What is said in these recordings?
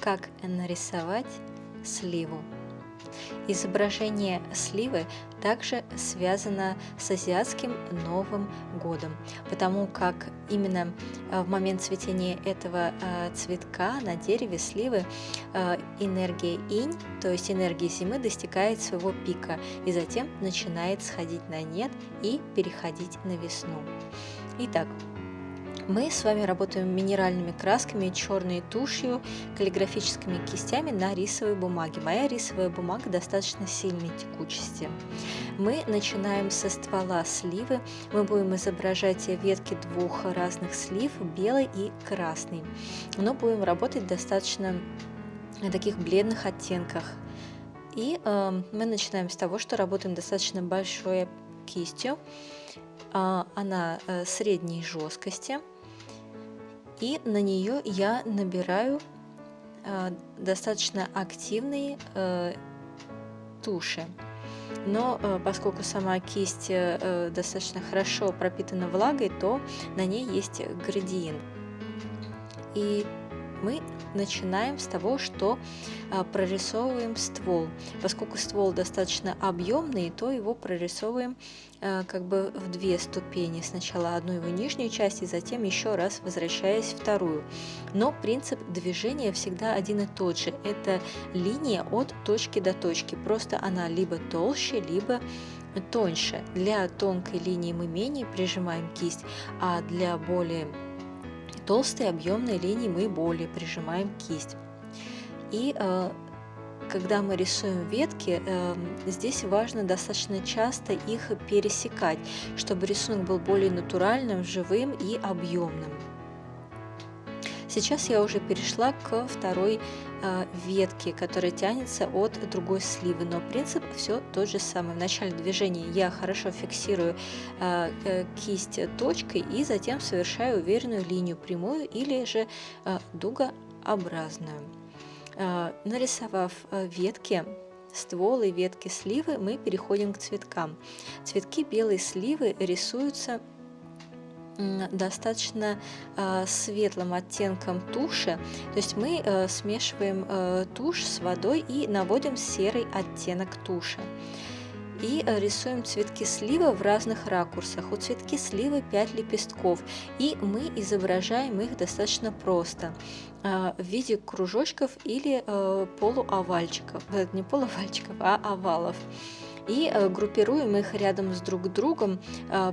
Как нарисовать сливу? Изображение сливы также связано с азиатским Новым годом, потому как именно в момент цветения этого цветка на дереве сливы энергия инь, то есть энергия зимы, достигает своего пика и затем начинает сходить на нет и переходить на весну. Итак, мы с вами работаем минеральными красками, черной тушью, каллиграфическими кистями на рисовой бумаге. Моя рисовая бумага достаточно сильной текучести. Мы начинаем со ствола сливы. Мы будем изображать ветки двух разных слив, белый и красный. Но будем работать достаточно на таких бледных оттенках. И мы начинаем с того, что работаем достаточно большой кистью. Она средней жесткости. И на нее я набираю достаточно активные туши. Но поскольку сама кисть достаточно хорошо пропитана влагой, то на ней есть градиент. И мы начинаем с того, что прорисовываем ствол. Поскольку ствол достаточно объемный, то его прорисовываем как бы в две ступени. Сначала одну его нижнюю часть, и затем еще раз возвращаясь вторую. Но принцип движения всегда один и тот же. Это линия от точки до точки. Просто она либо толще, либо тоньше. Для тонкой линии мы менее прижимаем кисть, а для более толстой объемной линии мы более прижимаем кисть. И когда мы рисуем ветки, здесь важно достаточно часто их пересекать, чтобы рисунок был более натуральным, живым и объемным. Сейчас я уже перешла к второй ветке, которая тянется от другой сливы, но принцип все тот же самый. В начале движения я хорошо фиксирую кисть точкой и затем совершаю уверенную линию, прямую или же дугообразную. Нарисовав ветки, ствол и ветки сливы, мы переходим к цветкам. Цветки белой сливы рисуются достаточно светлым оттенком туши, то есть мы смешиваем тушь с водой и наводим серый оттенок туши. И рисуем цветки сливы в разных ракурсах. У цветки сливы 5 лепестков, и мы изображаем их достаточно просто в виде кружочков или полуовальчиков, не полуовальчиков, а овалов. И группируем их рядом с друг другом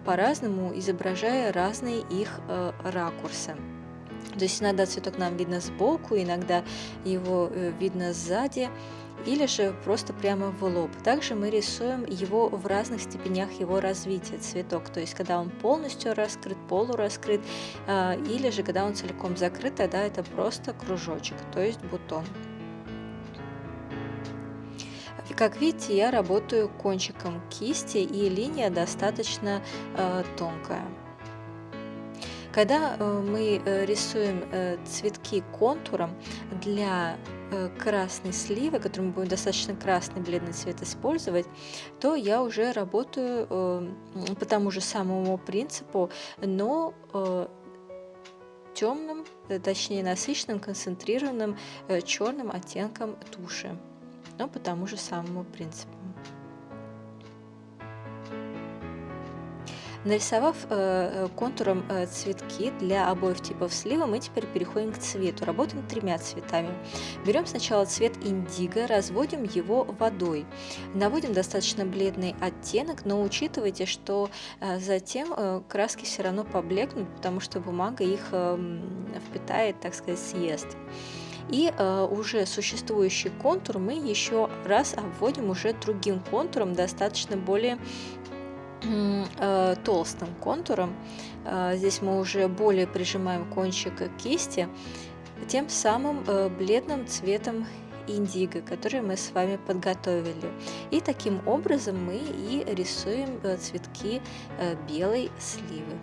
по-разному, изображая разные их ракурсы. То есть иногда цветок нам видно сбоку, иногда его видно сзади, или же просто прямо в лоб. Также мы рисуем его в разных степенях его развития, цветок, то есть когда он полностью раскрыт, полураскрыт, или же когда он целиком закрыт, тогда это просто кружочек, то есть бутон. Как видите, я работаю кончиком кисти, и линия достаточно тонкая. Когда мы рисуем цветки контуром для красной сливы, которую мы будем достаточно красный бледный цвет использовать, то я уже работаю по тому же самому принципу, но темным, точнее насыщенным, концентрированным черным оттенком туши, но по тому же самому принципу. Нарисовав контуром цветки для обоих типов сливы, мы теперь переходим к цвету. Работаем тремя цветами. Берем сначала цвет индиго, разводим его водой. Наводим достаточно бледный оттенок, но учитывайте, что затем краски все равно поблекнут, потому что бумага их впитает, так сказать, съест. И уже существующий контур мы еще раз обводим уже другим контуром, достаточно более толстым контуром. Здесь мы уже более прижимаем кончик кисти тем самым бледным цветом индиго, который мы с вами подготовили. И таким образом мы и рисуем цветки белой сливы.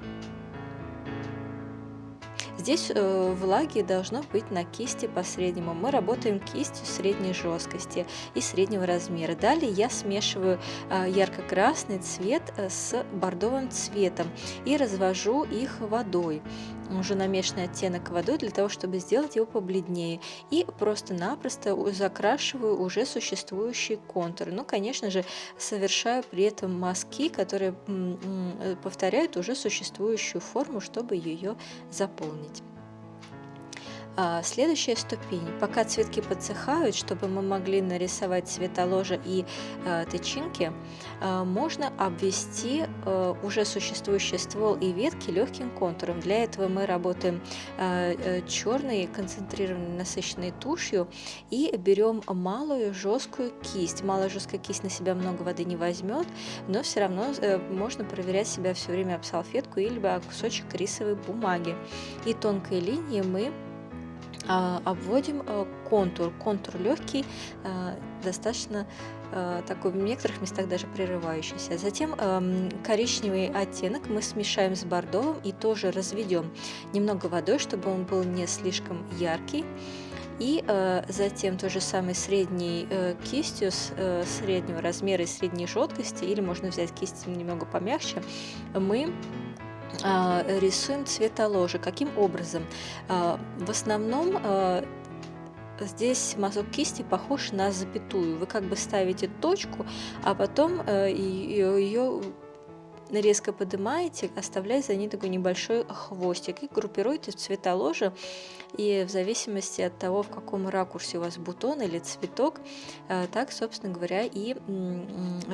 Здесь влаги должно быть на кисти по среднему. Мы работаем кистью средней жесткости и среднего размера. Далее я смешиваю ярко-красный цвет с бордовым цветом и развожу их водой, уже намешанный оттенок водой, для того, чтобы сделать его побледнее. И просто-напросто закрашиваю уже существующие контуры. Ну, конечно же, совершаю при этом мазки, которые повторяют уже существующую форму, чтобы ее заполнить. Следующая ступень. Пока цветки подсыхают, чтобы мы могли нарисовать цветоложа и тычинки, можно обвести уже существующий ствол и ветки легким контуром. Для этого мы работаем черной концентрированной насыщенной тушью и берем малую жесткую кисть. Малая жесткая кисть на себя много воды не возьмет, но все равно можно проверять себя все время об салфетку или об кусочек рисовой бумаги. И тонкой линией мы обводим контур. Контур легкий, достаточно такой в некоторых местах даже прерывающийся. Затем коричневый оттенок мы смешаем с бордовым и тоже разведем немного водой, чтобы он был не слишком яркий. И затем то же самое средней кистью среднего размера и средней жесткости, или можно взять кисть немного помягче, мы рисуем цветоложи. Каким образом? В основном здесь мазок кисти похож на запятую. Вы как бы ставите точку, а потом ее резко поднимаете, оставляя за ней такой небольшой хвостик и группируете в цветоложи. И в зависимости от того, в каком ракурсе у вас бутон или цветок, так, собственно говоря, и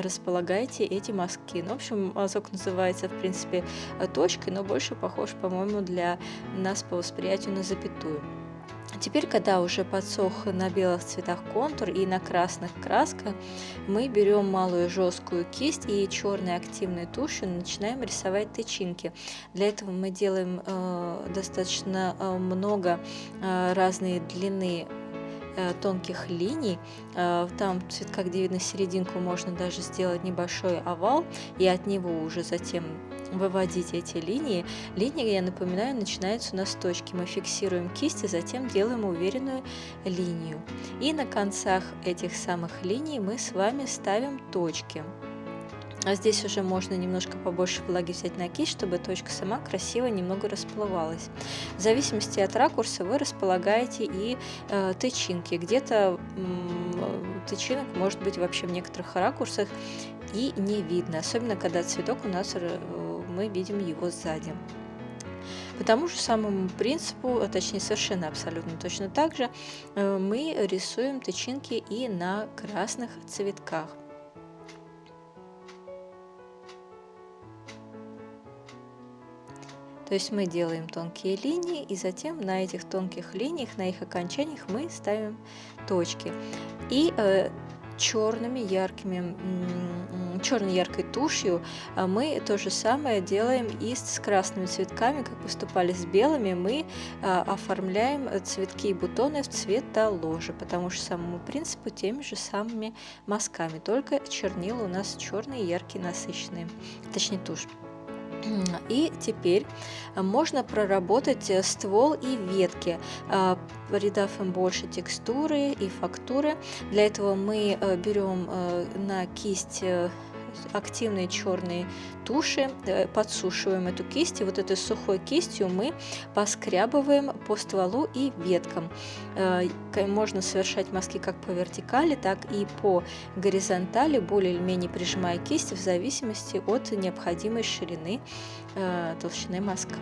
располагаете эти мазки. Ну, в общем, мазок называется, в принципе, точкой, но больше похож, по-моему, для нас по восприятию на запятую. Теперь, когда уже подсох на белых цветах контур и на красных краска, мы берем малую жесткую кисть и черной активной тушью начинаем рисовать тычинки. Для этого мы делаем достаточно много разной длины тонких линий. Там в цветках, где видно серединку, можно даже сделать небольшой овал и от него уже затем выводить эти линии. Линии, я напоминаю, начинаются у нас с точки. Мы фиксируем кисть и затем делаем уверенную линию. И на концах этих самых линий мы с вами ставим точки. А здесь уже можно немножко побольше влаги взять на кисть, чтобы точка сама красиво немного расплывалась. В зависимости от ракурса вы располагаете и тычинки. Где-то тычинок может быть вообще в некоторых ракурсах и не видно, особенно когда цветок у нас, мы видим его сзади. По тому же самому принципу, точнее совершенно абсолютно точно так же, мы рисуем тычинки и на красных цветках. То есть мы делаем тонкие линии, и затем на этих тонких линиях, на их окончаниях мы ставим точки. И черной яркой тушью мы то же самое делаем и с красными цветками, как поступали с белыми, мы оформляем цветки и бутоны в цветоложи по тому же самому принципу, теми же самыми мазками, только чернила у нас черные, яркие, насыщенные, точнее тушь. И теперь можно проработать ствол и ветки, придав им больше текстуры и фактуры. Для этого мы берем на кисть активные черные туши, подсушиваем эту кисть, и вот этой сухой кистью мы поскрябываем по стволу и веткам. Можно совершать мазки как по вертикали, так и по горизонтали, более или менее прижимая кисть в зависимости от необходимой ширины толщины мазка.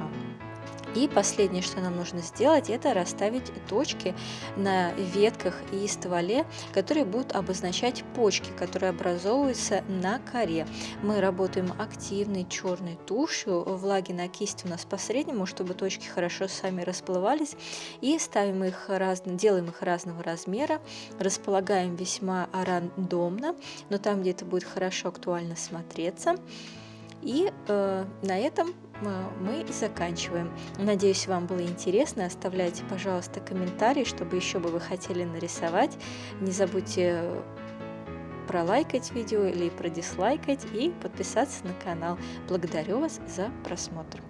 И последнее, что нам нужно сделать, это расставить точки на ветках и стволе, которые будут обозначать почки, которые образовываются на коре. Мы работаем активной черной тушью, влаги на кисти у нас по среднему, чтобы точки хорошо сами расплывались, и ставим их делаем их разного размера, располагаем весьма рандомно, но там, где это будет хорошо актуально смотреться. И на этом мы и заканчиваем. Надеюсь, вам было интересно. Оставляйте, пожалуйста, комментарии, чтобы еще бы вы хотели нарисовать. Не забудьте пролайкать видео или продислайкать и подписаться на канал. Благодарю вас за просмотр.